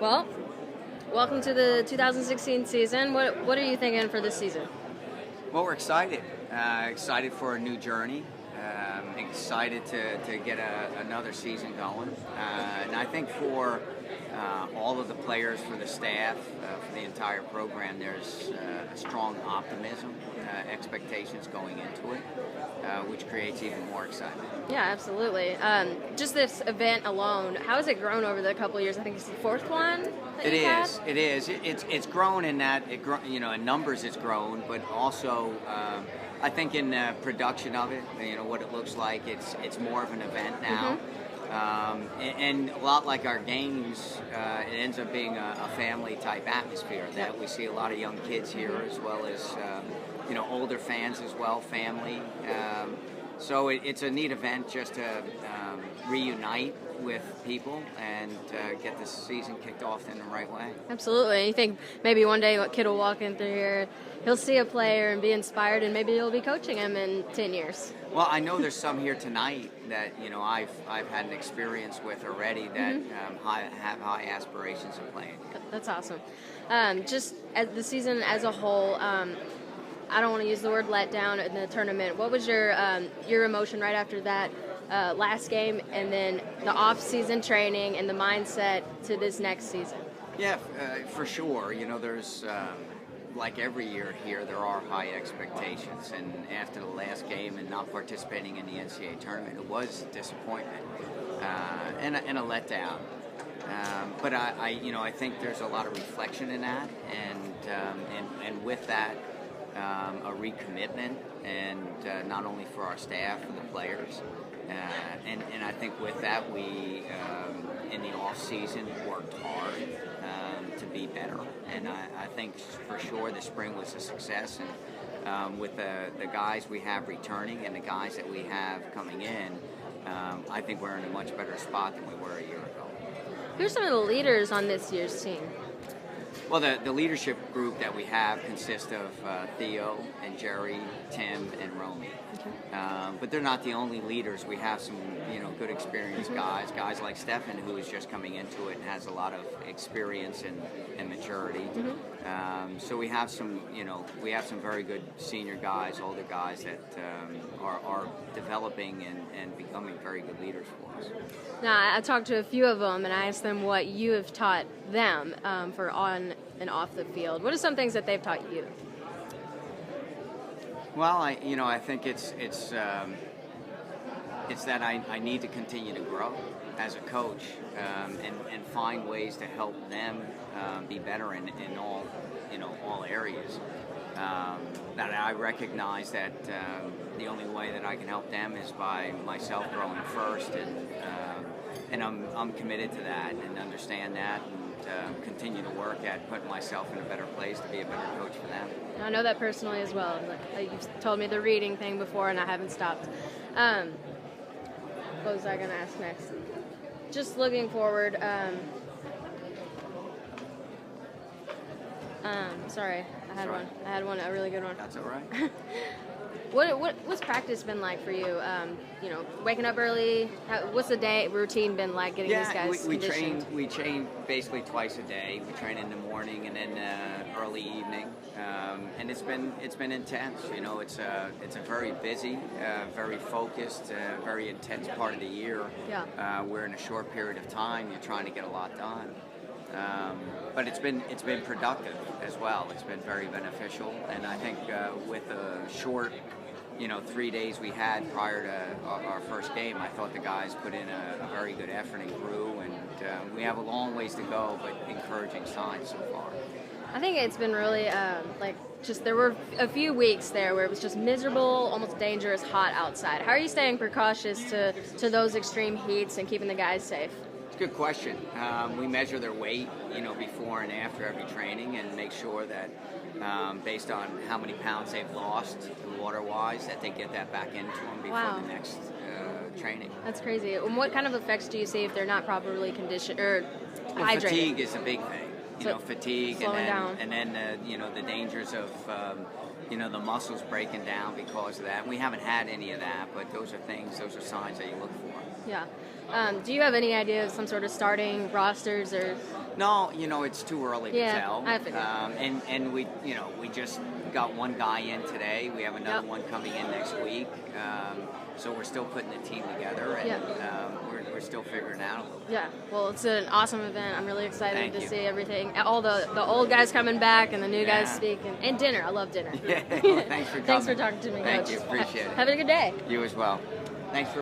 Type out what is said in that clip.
Well, welcome to the 2016 season. What are you thinking for this season? Well, we're excited. Excited for a new journey. Excited to get another season going. And I think for all of the players, for the staff, for the entire program, there's a strong optimism, expectations going into it, which creates even more excitement. Yeah, absolutely. Just this event alone, how has it grown over the couple of years? I think it's the fourth one that It you've had? is. It is. It's grown in that in numbers it's grown, but also I think in production of it, what it looks like, it's more of an event now. And a lot like our games, it ends up being a family type atmosphere. That we see a lot of young kids here, as well as older fans as well, family. So it's a neat event just to reunite with people and get the season kicked off in the right way. Absolutely. You think maybe one day a kid will walk in through here, he'll see a player and be inspired, and maybe you'll be coaching him in 10 years. Well, I know there's some here tonight that I've had an experience with already that have high aspirations of playing. That's awesome. Just as the season as a whole, I don't want to use the word letdown in the tournament. What was your emotion right after that last game, and then the off-season training and the mindset to this next season? Yeah, for sure. There's like every year here, there are high expectations, and after the last game and not participating in the NCAA tournament, it was a disappointment and a letdown. But I think there's a lot of reflection in that, and with that, a recommitment, and not only for our staff and the players, and I think with that we in the off season worked hard to be better, and I think for sure the spring was a success, and with the guys we have returning and the guys that we have coming in, I think we're in a much better spot than we were a year ago. Who are some of the leaders on this year's team? Well, the leadership group that we have consists of Theo and Jerry, Tim, and Romy. Okay. But they're not the only leaders. We have some, good experienced guys like Stefan, who is just coming into it and has a lot of experience and maturity. So we have some, very good senior guys, older guys that are developing and becoming very good leaders for us. Now, I talked to a few of them, and I asked them what you have taught them for on and off the field. What are some things that they've taught you? Well, I think it's that I need to continue to grow as a coach, and find ways to help them be better in all areas. That I recognize that the only way that I can help them is by myself growing first, and I'm committed to that and understand that, and continue to work at putting myself in a better place to be a better coach for them. I know that personally as well. You've told me the reading thing before, and I haven't stopped. What was I going to ask next? Just looking forward. Sorry, I had one, a really good one. That's all right. What's practice been like for you? Waking up early. What's the day routine been like getting these guys conditioned? We train basically twice a day. We train in the morning and then early evening, and it's been intense. It's a very busy, very focused, very intense part of the year. Yeah. Where in a short period of time you're trying to get a lot done. But it's been productive as well. It's been very beneficial, and I think with a short 3 days we had prior to our first game, I thought the guys put in a very good effort and grew, and we have a long ways to go, but encouraging signs so far. I think it's been really there were a few weeks there where it was just miserable, almost dangerous, hot outside. How are you staying precautious to those extreme heats and keeping the guys safe? It's a good question. We measure their weight, before and after every training, and make sure that based on how many pounds they've lost water-wise, that they get that back into them before the next training. That's crazy. And what kind of effects do you see if they're not properly conditioned or hydrated? Fatigue is a big thing. Fatigue, and then the dangers of the muscles breaking down because of that. We haven't had any of that, but those are signs that you look for. Yeah. Do you have any idea of some sort of starting rosters or? No, it's too early to tell. I figured. And we just got one guy in today. We have another one coming in next week. So we're still putting the team together, and we're still figuring it out a little bit. Yeah. Well, it's an awesome event. I'm really excited Thank to you. see everything. All the old guys coming back and the new guys speaking. And dinner. I love dinner. Yeah. Well, thanks for coming. Thanks for talking to me, Thank Coach. you. Appreciate it. Have a good day. You as well. Thanks for